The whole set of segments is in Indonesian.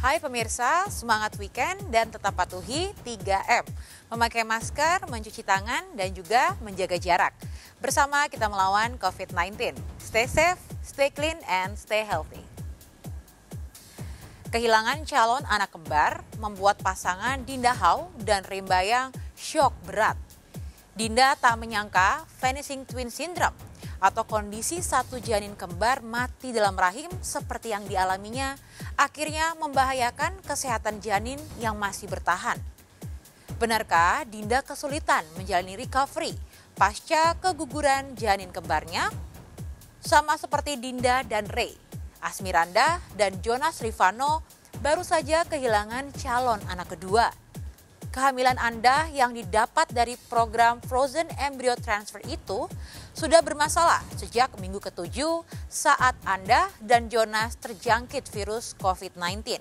Hai pemirsa, semangat weekend dan tetap patuhi 3M. Memakai masker, mencuci tangan, dan juga menjaga jarak. Bersama kita melawan COVID-19. Stay safe, stay clean, and stay healthy. Kehilangan calon anak kembar membuat pasangan Dinda Hau dan Rimbayang syok berat. Dinda tak menyangka vanishing twin syndrome atau kondisi satu janin kembar mati dalam rahim seperti yang dialaminya akhirnya membahayakan kesehatan janin yang masih bertahan. Benarkah Dinda kesulitan menjalani recovery pasca keguguran janin kembarnya? Sama seperti Dinda dan Ray, Asmiranda dan Jonas Rivano baru saja kehilangan calon anak kedua. Kehamilan Anda yang didapat dari program Frozen Embryo Transfer itu sudah bermasalah sejak minggu ke-7 saat Anda dan Jonas terjangkit virus COVID-19.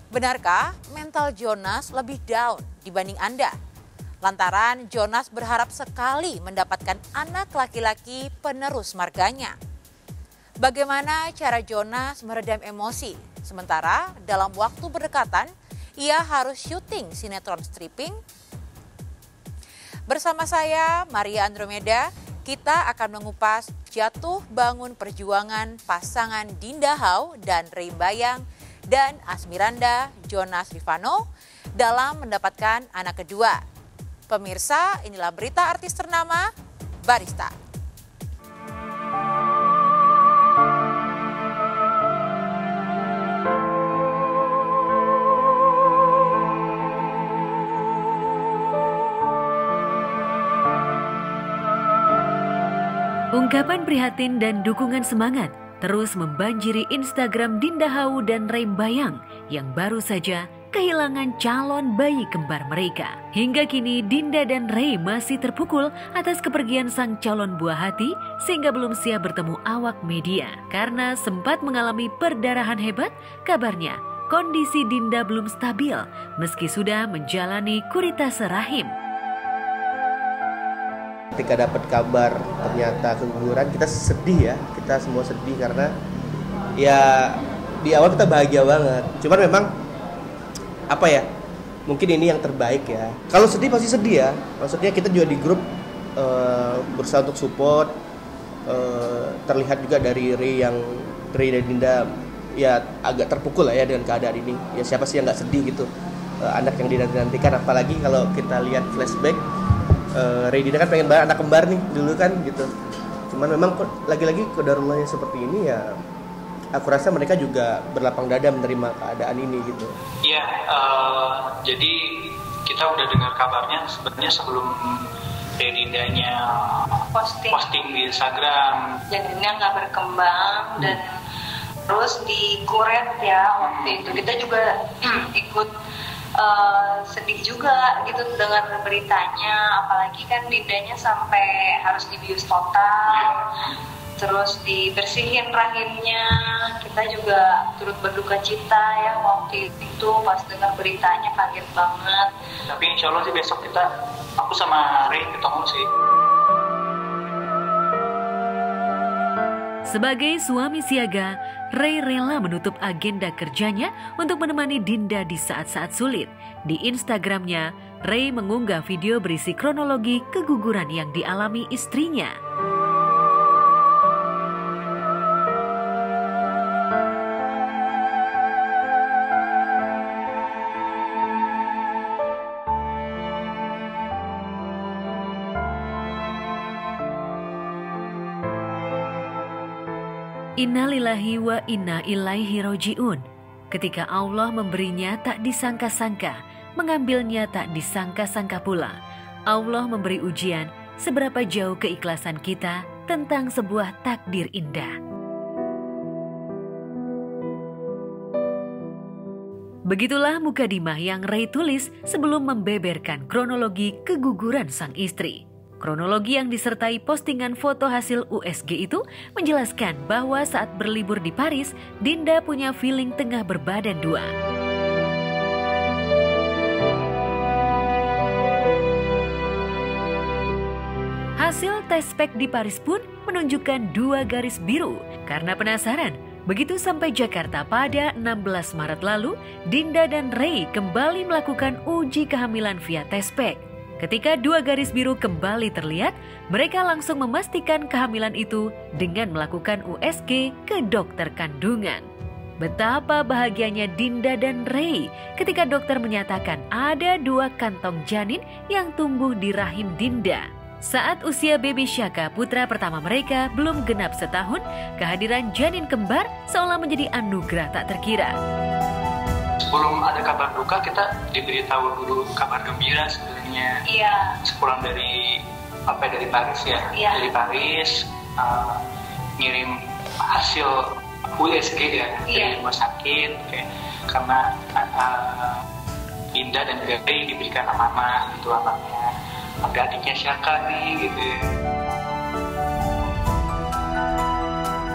Benarkah mental Jonas lebih down dibanding Anda? Lantaran Jonas berharap sekali mendapatkan anak laki-laki penerus marganya. Bagaimana cara Jonas meredam emosi? Sementara dalam waktu berdekatan, ia harus syuting sinetron stripping. Bersama saya, Maria Andromeda, kita akan mengupas jatuh bangun perjuangan pasangan Dinda Hau dan Rimbayang dan Asmiranda Jonas Rivano dalam mendapatkan anak kedua. Pemirsa, inilah berita artis ternama, Barista. Ungkapan prihatin dan dukungan semangat terus membanjiri Instagram Dinda Hau dan Rimbayang yang baru saja kehilangan calon bayi kembar mereka. Hingga kini Dinda dan Ray masih terpukul atas kepergian sang calon buah hati sehingga belum siap bertemu awak media. Karena sempat mengalami perdarahan hebat, kabarnya kondisi Dinda belum stabil meski sudah menjalani kuritase rahim. Ketika dapat kabar ternyata keguguran, kita sedih ya, kita semua sedih karena ya di awal kita bahagia banget. Cuman memang apa ya, mungkin ini yang terbaik ya. Kalau sedih pasti sedih ya, maksudnya kita juga di grup berusaha untuk support. Terlihat juga dari Ray dan Dinda ya agak terpukul lah ya dengan keadaan ini. Ya siapa sih yang nggak sedih gitu, anak yang dinantikan, apalagi kalau kita lihat flashback. Ray Dinda kan pengen banget anak kembar nih dulu kan gitu. Cuman memang lagi-lagi qadarullah seperti ini ya. Aku rasa mereka juga berlapang dada menerima keadaan ini gitu. Iya, jadi kita udah dengar kabarnya sebenarnya sebelum Ray Dindanya posting di Instagram. Janinnya nggak berkembang dan terus dikuret ya waktu itu. Kita juga ikut sedih juga gitu dengar beritanya, apalagi kan Dindanya sampai harus dibius total, terus dibersihin rahimnya. Kita juga turut berduka cita ya waktu itu pas dengar beritanya, kaget banget. Tapi insya Allah sih besok aku sama Ray ketemu sih. Sebagai suami siaga, Ray rela menutup agenda kerjanya untuk menemani Dinda di saat-saat sulit. Di Instagramnya, Ray mengunggah video berisi kronologi keguguran yang dialami istrinya. Innalillahi wa inna ilaihi roji'un. Ketika Allah memberinya tak disangka-sangka, mengambilnya tak disangka-sangka pula. Allah memberi ujian seberapa jauh keikhlasan kita tentang sebuah takdir indah. Begitulah mukadimah yang Ray tulis sebelum membeberkan kronologi keguguran sang istri. Kronologi yang disertai postingan foto hasil USG itu menjelaskan bahwa saat berlibur di Paris, Dinda punya feeling tengah berbadan dua. Hasil tes spek di Paris pun menunjukkan 2 garis biru. Karena penasaran, Begitu sampai Jakarta pada 16 Maret lalu, Dinda dan Ray kembali melakukan uji kehamilan via tes pack. Ketika 2 garis biru kembali terlihat, mereka langsung memastikan kehamilan itu dengan melakukan USG ke dokter kandungan. Betapa bahagianya Dinda dan Ray ketika dokter menyatakan ada 2 kantong janin yang tumbuh di rahim Dinda. Saat usia baby Syaka, putra pertama mereka, belum genap setahun, kehadiran janin kembar seolah menjadi anugerah tak terkira. Sebelum ada kabar duka, kita diberitahu dulu kabar gembira sebenarnya. Iya. Sepulang dari Paris ya. Iya. Dari Paris ngirim hasil USG ya dari rumah sakit, karena Dinda dan Ray diberikan amanah gitu, anaknya ada adiknya Syaka nih gitu.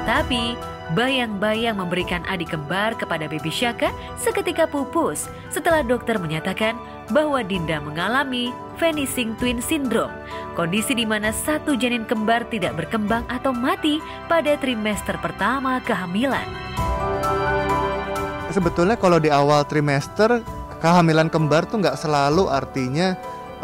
Tapi bayang-bayang memberikan adik kembar kepada baby Syaka seketika pupus setelah dokter menyatakan bahwa Dinda mengalami vanishing twin syndrome, kondisi di mana satu janin kembar tidak berkembang atau mati pada trimester pertama kehamilan. Sebetulnya kalau di awal trimester, kehamilan kembar tuh nggak selalu artinya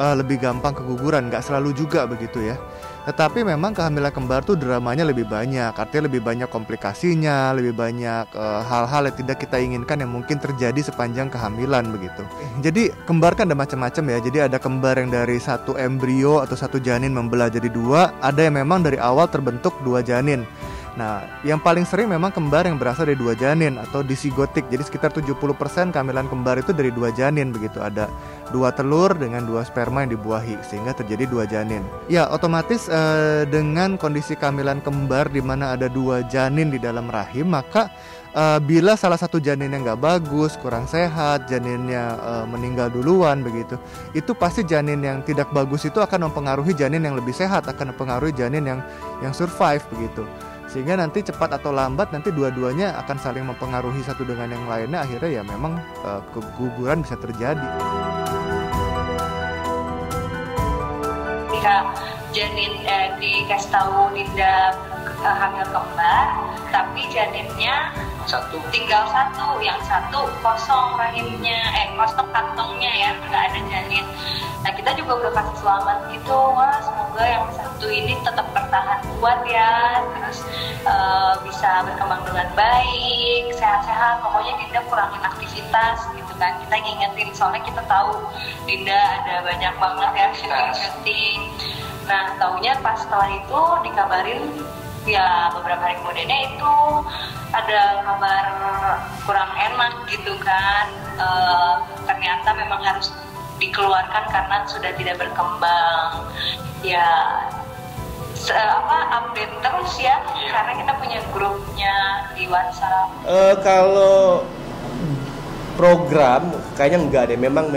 lebih gampang keguguran, nggak selalu juga begitu ya. Tetapi memang kehamilan kembar tuh dramanya lebih banyak, artinya lebih banyak komplikasinya, lebih banyak hal-hal yang tidak kita inginkan yang mungkin terjadi sepanjang kehamilan begitu. Jadi kembar kan ada macam-macam ya, jadi ada kembar yang dari satu embrio atau satu janin membelah jadi 2, ada yang memang dari awal terbentuk 2 janin. Nah, yang paling sering memang kembar yang berasal dari 2 janin atau disigotik. Jadi sekitar 70% kehamilan kembar itu dari 2 janin begitu. Ada 2 telur dengan 2 sperma yang dibuahi sehingga terjadi 2 janin. Ya, otomatis dengan kondisi kehamilan kembar di mana ada 2 janin di dalam rahim, maka bila salah satu janinnya nggak bagus, kurang sehat, janinnya meninggal duluan begitu, itu pasti janin yang tidak bagus itu akan mempengaruhi janin yang lebih sehat, akan mempengaruhi janin yang survive begitu. Sehingga nanti cepat atau lambat nanti dua-duanya akan saling mempengaruhi satu dengan yang lainnya, akhirnya ya memang keguguran bisa terjadi. Ketika janin dikasih tahu Dinda hamil kembar, tapi janinnya tinggal 1, yang 1 kosong rahimnya, kosong kantongnya ya, nggak ada janin. Nah, kita juga udah kasih selamat gitu, wah semoga yang 1 ini tetap bertahan kuat ya, terus bisa berkembang dengan baik, sehat-sehat, pokoknya Dinda kurangin aktivitas gitu kan. Kita ngingetin, soalnya kita tahu Dinda ada banyak banget ya syuting-syuting. Nah, taunya pas setelah itu dikabarin ya beberapa hari kemudiannya itu ada kabar kurang enak gitu kan, ternyata memang harus dikeluarkan karena sudah tidak berkembang ya. Update terus ya, karena kita punya grupnya di WhatsApp. Kalau program kayaknya enggak deh, memang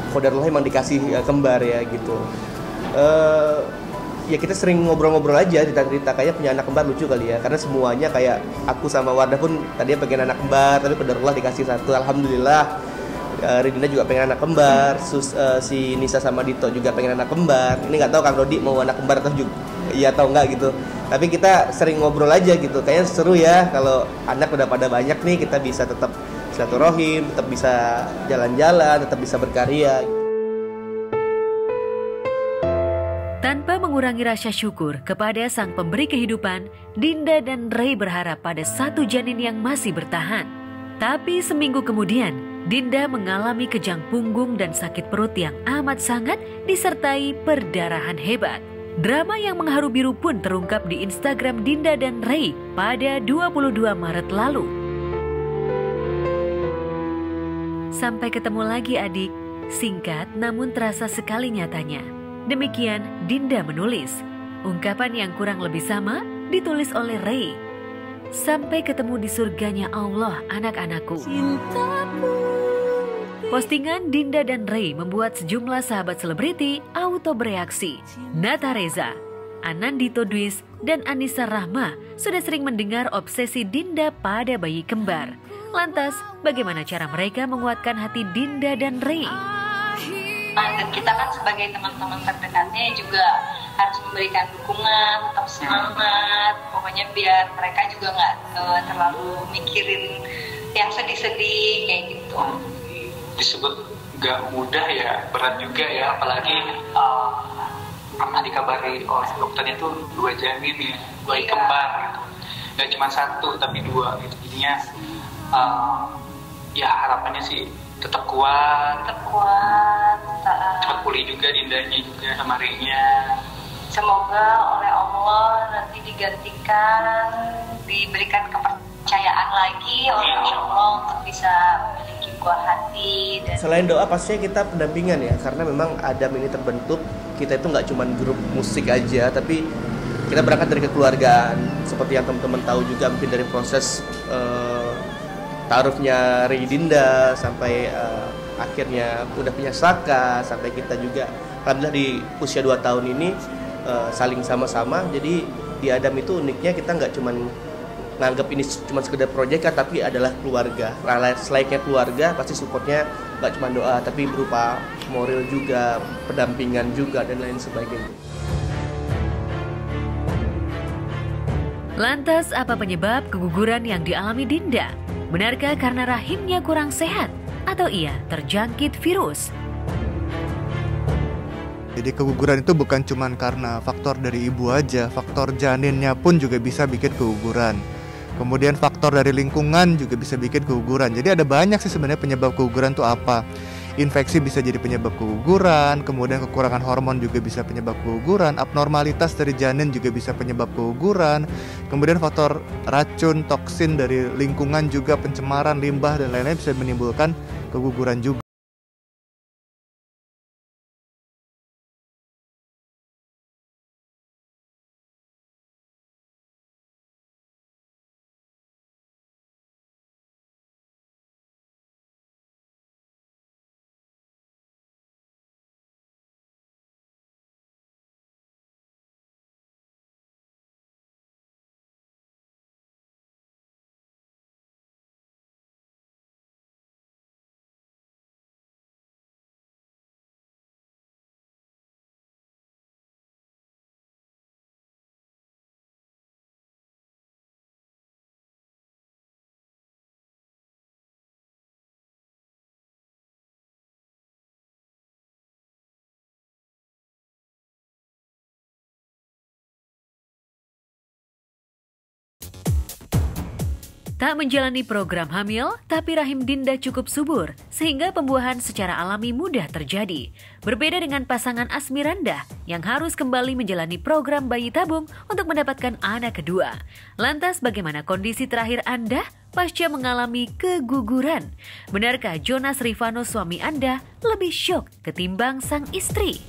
Qadarullah emang dikasih kembar ya gitu. Ya kita sering ngobrol-ngobrol aja, cerita-cerita kayaknya punya anak kembar lucu kali ya, karena semuanya kayak aku sama Wardah pun tadinya pengen anak kembar, tapi Qadarullah dikasih 1, alhamdulillah. Ridina juga pengen anak kembar, si Nisa sama Dito juga pengen anak kembar. Ini nggak tahu Kang Dodi mau anak kembar atau juga iya atau enggak gitu. Tapi kita sering ngobrol aja gitu, kayaknya seru ya kalau anak udah pada banyak nih, kita bisa tetap silaturahim, tetap bisa jalan-jalan, tetap bisa berkarya. Tanpa mengurangi rasa syukur kepada sang pemberi kehidupan, Dinda dan Ray berharap pada 1 janin yang masih bertahan. Tapi seminggu kemudian, Dinda mengalami kejang punggung dan sakit perut yang amat sangat disertai perdarahan hebat. Drama yang mengharu biru pun terungkap di Instagram Dinda dan Ray pada 22 Maret lalu. Sampai ketemu lagi adik, singkat namun terasa sekali nyatanya. Demikian Dinda menulis. Ungkapan yang kurang lebih sama ditulis oleh Ray. Sampai ketemu di surganya Allah anak-anakku. Postingan Dinda dan Ray membuat sejumlah sahabat selebriti auto bereaksi. Nata Reza, Anandito Dwis, dan Anissa Rahma sudah sering mendengar obsesi Dinda pada bayi kembar. Lantas, bagaimana cara mereka menguatkan hati Dinda dan Ray? Dan kita kan sebagai teman-teman terdekatnya juga harus memberikan dukungan, tetap semangat. Pokoknya jadinya biar mereka juga nggak terlalu mikirin yang sedih-sedih kayak gitu. Disebut nggak mudah ya, berat juga ya, apalagi pernah dikabari oleh dokternya itu 2 janin ya, 2 kembar gitu. Nggak cuma 1 tapi 2 gitu. Jadinya ya harapannya sih tetap kuat, cepat pulih juga Dindanya juga sama Rinya. Semoga oleh Allah nanti digantikan, diberikan kepercayaan lagi oleh Allah untuk bisa memiliki buah hati. Dan Selain doa pastinya kita pendampingan ya, karena memang Adam ini terbentuk, kita itu nggak cuma grup musik aja, tapi kita berangkat dari kekeluargaan. Seperti yang teman-teman tahu juga mungkin dari proses taarufnya Ray Dinda sampai akhirnya udah punya Saka, sampai kita juga alhamdulillah di usia 2 tahun ini saling sama-sama. Jadi di Adam itu uniknya kita nggak cuman nganggap ini cuma sekedar proyek, tapi adalah keluarga. Selayaknya keluarga pasti supportnya nggak cuma doa, tapi berupa moral juga, pendampingan juga, dan lain sebagainya. Lantas apa penyebab keguguran yang dialami Dinda? Benarkah karena rahimnya kurang sehat atau ia terjangkit virus? Jadi keguguran itu bukan cuma karena faktor dari ibu aja, faktor janinnya pun juga bisa bikin keguguran. Kemudian faktor dari lingkungan juga bisa bikin keguguran. Jadi ada banyak sih sebenarnya penyebab keguguran itu apa. Infeksi bisa jadi penyebab keguguran, kemudian kekurangan hormon juga bisa penyebab keguguran, abnormalitas dari janin juga bisa penyebab keguguran, kemudian faktor racun, toksin dari lingkungan juga, pencemaran, limbah, dan lain-lain bisa menimbulkan keguguran juga. Tak menjalani program hamil, tapi rahim Dinda cukup subur, sehingga pembuahan secara alami mudah terjadi. Berbeda dengan pasangan Asmiranda, yang harus kembali menjalani program bayi tabung untuk mendapatkan anak kedua. Lantas bagaimana kondisi terakhir Anda pasca mengalami keguguran? Benarkah Jonas Rifano suami Anda lebih syok ketimbang sang istri?